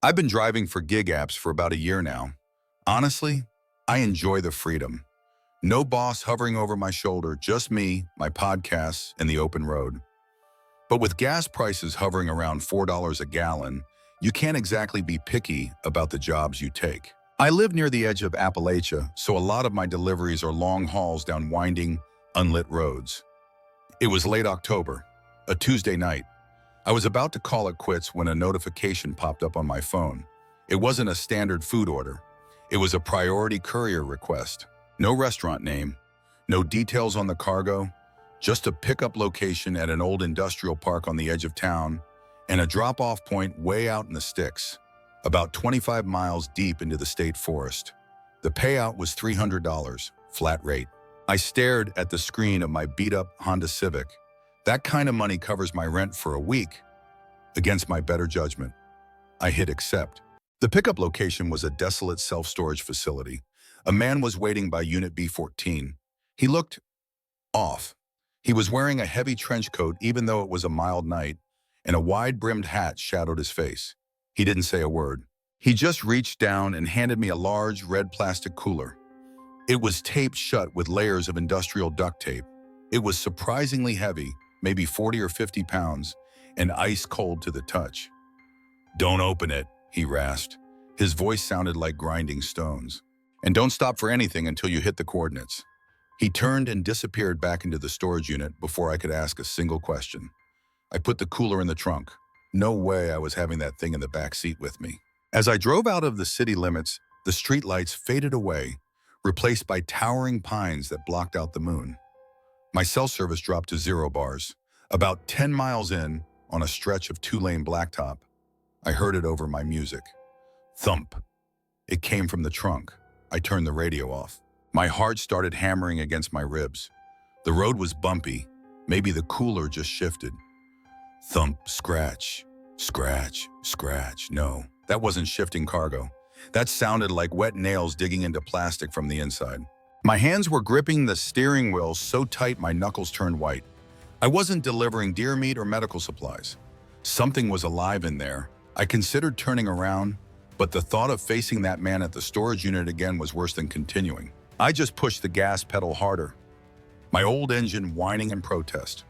I've been driving for gig apps for about a year now. Honestly, I enjoy the freedom. No boss hovering over my shoulder, just me, my podcasts, and the open road. But with gas prices hovering around $4 a gallon, you can't exactly be picky about the jobs you take. I live near the edge of Appalachia, so a lot of my deliveries are long hauls down winding, unlit roads. It was late October, a Tuesday night. I was about to call it quits when a notification popped up on my phone. It wasn't a standard food order. It was a priority courier request. No restaurant name, no details on the cargo, just a pickup location at an old industrial park on the edge of town and a drop-off point way out in the sticks, about 25 miles deep into the state forest. The payout was $300, flat rate. I stared at the screen of my beat-up Honda Civic. That kind of money covers my rent for a week. Against my better judgment, I hit accept. The pickup location was a desolate self-storage facility. A man was waiting by Unit B14. He looked off. He was wearing a heavy trench coat even though it was a mild night, and a wide-brimmed hat shadowed his face. He didn't say a word. He just reached down and handed me a large red plastic cooler. It was taped shut with layers of industrial duct tape. It was surprisingly heavy, maybe 40 or 50 pounds, and ice cold to the touch. "Don't open it," he rasped. His voice sounded like grinding stones. "And don't stop for anything until you hit the coordinates." He turned and disappeared back into the storage unit before I could ask a single question. I put the cooler in the trunk. No way I was having that thing in the back seat with me. As I drove out of the city limits, the streetlights faded away, replaced by towering pines that blocked out the moon. My cell service dropped to 0 bars. About 10 miles in, on a stretch of 2-lane blacktop, I heard it over my music. Thump. It came from the trunk. I turned the radio off. My heart started hammering against my ribs. The road was bumpy. Maybe the cooler just shifted. Thump, scratch, scratch, scratch. No, that wasn't shifting cargo. That sounded like wet nails digging into plastic from the inside. My hands were gripping the steering wheel so tight my knuckles turned white. I wasn't delivering deer meat or medical supplies. Something was alive in there. I considered turning around, but the thought of facing that man at the storage unit again was worse than continuing. I just pushed the gas pedal harder, my old engine whining in protest.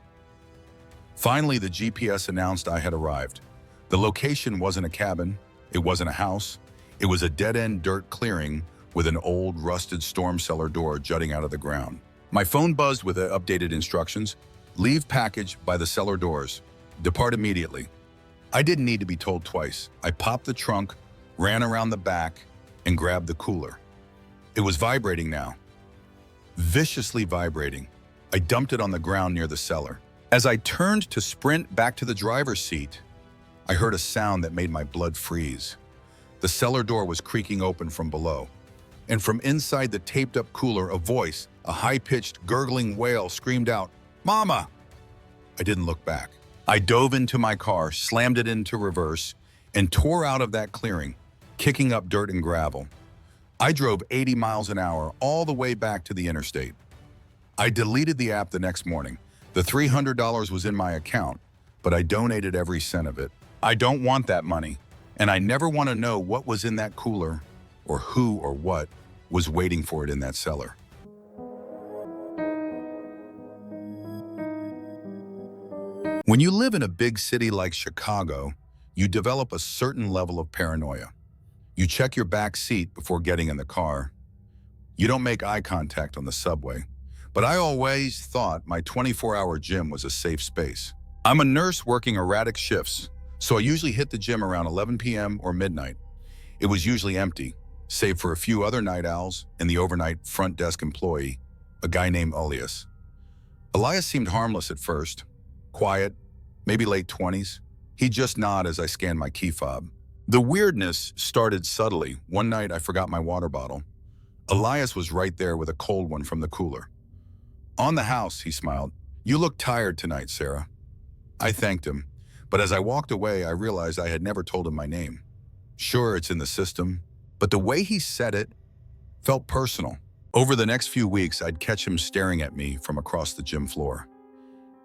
Finally, the GPS announced I had arrived. The location wasn't a cabin, it wasn't a house, it was a dead-end dirt clearing with an old, rusted storm cellar door jutting out of the ground. My phone buzzed with the updated instructions. Leave package by the cellar doors. Depart immediately. I didn't need to be told twice. I popped the trunk, ran around the back, and grabbed the cooler. It was vibrating now. Viciously vibrating. I dumped it on the ground near the cellar. As I turned to sprint back to the driver's seat, I heard a sound that made my blood freeze. The cellar door was creaking open from below, and from inside the taped-up cooler, a voice, a high-pitched, gurgling wail, screamed out, "Mama!" I didn't look back. I dove into my car, slammed it into reverse, and tore out of that clearing, kicking up dirt and gravel. I drove 80 miles an hour all the way back to the interstate. I deleted the app the next morning. The $300 was in my account, but I donated every cent of it. I don't want that money, and I never want to know what was in that cooler or who or what was waiting for it in that cellar. When you live in a big city like Chicago, you develop a certain level of paranoia. You check your back seat before getting in the car. You don't make eye contact on the subway. But I always thought my 24-hour gym was a safe space. I'm a nurse working erratic shifts, so I usually hit the gym around 11 p.m. or midnight. It was usually empty, save for a few other night owls and the overnight front desk employee, a guy named Elias. Elias seemed harmless at first, quiet, maybe late 20s. He'd just nod as I scanned my key fob. The weirdness started subtly. One night I forgot my water bottle. Elias was right there with a cold one from the cooler. "On the house," he smiled. "You look tired tonight, Sarah." I thanked him, but as I walked away, I realized I had never told him my name. Sure, it's in the system, but the way he said it felt personal. Over the next few weeks, I'd catch him staring at me from across the gym floor.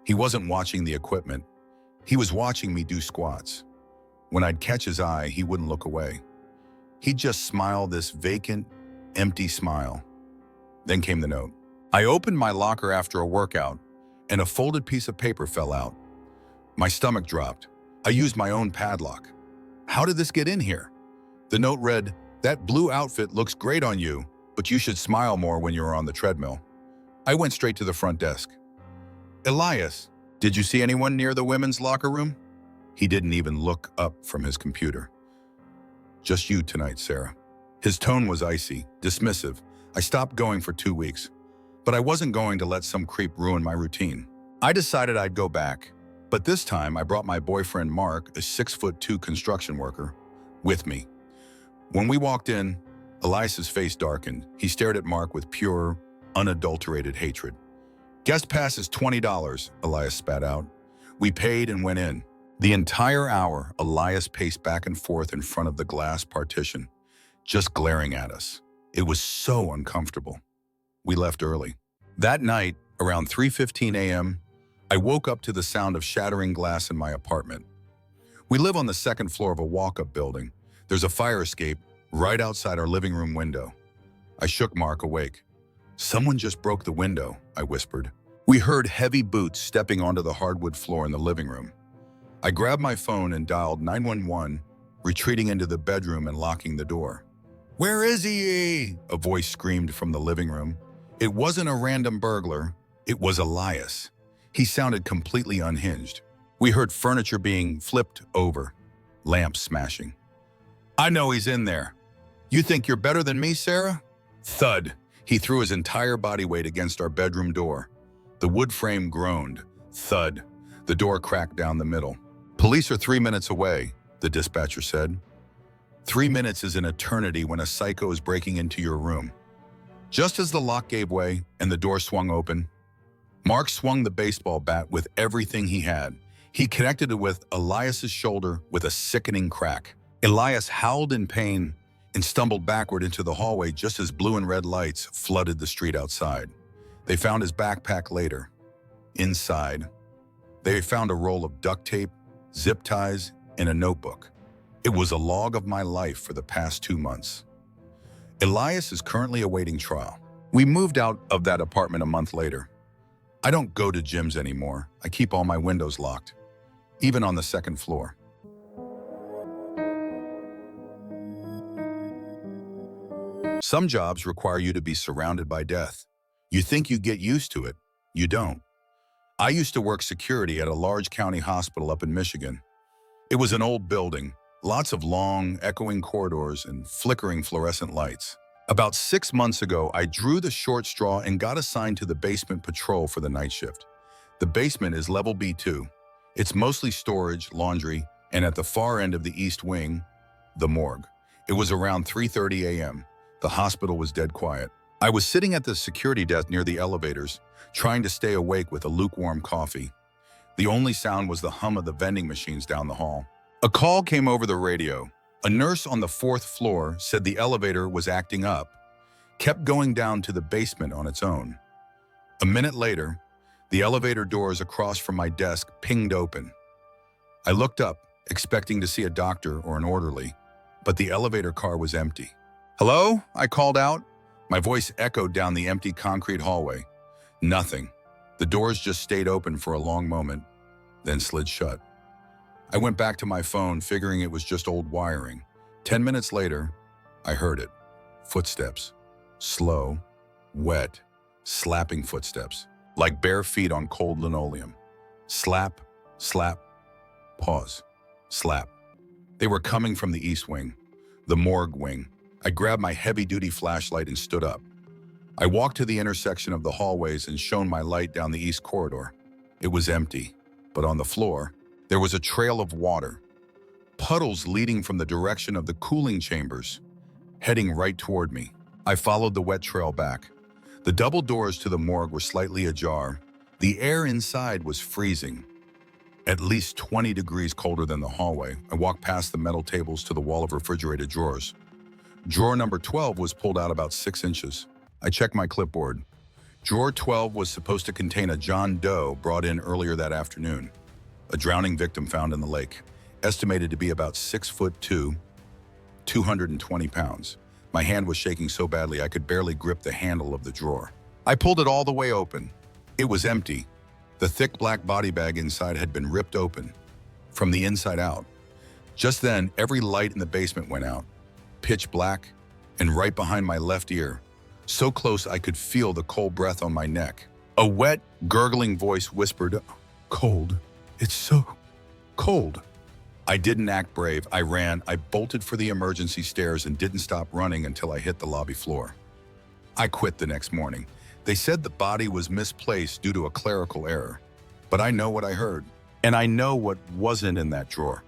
He wasn't watching the equipment. He was watching me do squats. When I'd catch his eye, he wouldn't look away. He'd just smile, this vacant, empty smile. Then came the note. I opened my locker after a workout, and a folded piece of paper fell out. My stomach dropped. I used my own padlock. How did this get in here? The note read, "That blue outfit looks great on you, but you should smile more when you're on the treadmill." I went straight to the front desk. "Elias, did you see anyone near the women's locker room?" He didn't even look up from his computer. "Just you tonight, Sarah." His tone was icy, dismissive. I stopped going for 2 weeks, but I wasn't going to let some creep ruin my routine. I decided I'd go back, but this time I brought my boyfriend Mark, a 6'2" construction worker, with me. When we walked in, Elias's face darkened. He stared at Mark with pure, unadulterated hatred. "Guest pass is $20, Elias spat out. We paid and went in. The entire hour, Elias paced back and forth in front of the glass partition, just glaring at us. It was so uncomfortable. We left early. That night, around 3:15 a.m., I woke up to the sound of shattering glass in my apartment. We live on the second floor of a walk-up building. There's a fire escape right outside our living room window. I shook Mark awake. "Someone just broke the window," I whispered. We heard heavy boots stepping onto the hardwood floor in the living room. I grabbed my phone and dialed 911, retreating into the bedroom and locking the door. "Where is he?" a voice screamed from the living room. It wasn't a random burglar. It was Elias. He sounded completely unhinged. We heard furniture being flipped over, lamps smashing. "I know he's in there. You think you're better than me, Sarah?" Thud. He threw his entire body weight against our bedroom door. The wood frame groaned. Thud. The door cracked down the middle. "Police are 3 minutes away," the dispatcher said. 3 minutes is an eternity when a psycho is breaking into your room. Just as the lock gave way and the door swung open, Mark swung the baseball bat with everything he had. He connected it with Elias's shoulder with a sickening crack. Elias howled in pain and stumbled backward into the hallway just as blue and red lights flooded the street outside. They found his backpack later. Inside, they found a roll of duct tape, zip ties, and a notebook. It was a log of my life for the past 2 months. Elias is currently awaiting trial. We moved out of that apartment a month later. I don't go to gyms anymore. I keep all my windows locked, even on the second floor. Some jobs require you to be surrounded by death. You think you get used to it. You don't. I used to work security at a large county hospital up in Michigan. It was an old building, lots of long, echoing corridors and flickering fluorescent lights. About 6 months ago, I drew the short straw and got assigned to the basement patrol for the night shift. The basement is level B2. It's mostly storage, laundry, and at the far end of the east wing, the morgue. It was around 3:30 a.m. The hospital was dead quiet. I was sitting at the security desk near the elevators, trying to stay awake with a lukewarm coffee. The only sound was the hum of the vending machines down the hall. A call came over the radio. A nurse on the 4th floor said the elevator was acting up, kept going down to the basement on its own. A minute later, the elevator doors across from my desk pinged open. I looked up, expecting to see a doctor or an orderly, but the elevator car was empty. "Hello?" I called out. My voice echoed down the empty concrete hallway. Nothing. The doors just stayed open for a long moment, then slid shut. I went back to my phone, figuring it was just old wiring. 10 minutes later, I heard it. Footsteps. Slow, wet, slapping footsteps, like bare feet on cold linoleum. Slap, slap, pause, slap. They were coming from the east wing, the morgue wing. I grabbed my heavy-duty flashlight and stood up. I walked to the intersection of the hallways and shone my light down the east corridor. It was empty, but on the floor, there was a trail of water, puddles leading from the direction of the cooling chambers, heading right toward me. I followed the wet trail back. The double doors to the morgue were slightly ajar. The air inside was freezing, at least 20 degrees colder than the hallway. I walked past the metal tables to the wall of refrigerated drawers. Drawer number 12 was pulled out about 6 inches. I checked my clipboard. Drawer 12 was supposed to contain a John Doe brought in earlier that afternoon, a drowning victim found in the lake. estimated to be about 6'2", 220 pounds. My hand was shaking so badly I could barely grip the handle of the drawer. I pulled it all the way open. It was empty. The thick black body bag inside had been ripped open, from the inside out. Just then, every light in the basement went out, pitch black, and right behind my left ear, so close I could feel the cold breath on my neck. A wet, gurgling voice whispered, "Cold. It's so cold." I didn't act brave. I ran. I bolted for the emergency stairs and didn't stop running until I hit the lobby floor. I quit the next morning. They said the body was misplaced due to a clerical error. But I know what I heard. And I know what wasn't in that drawer.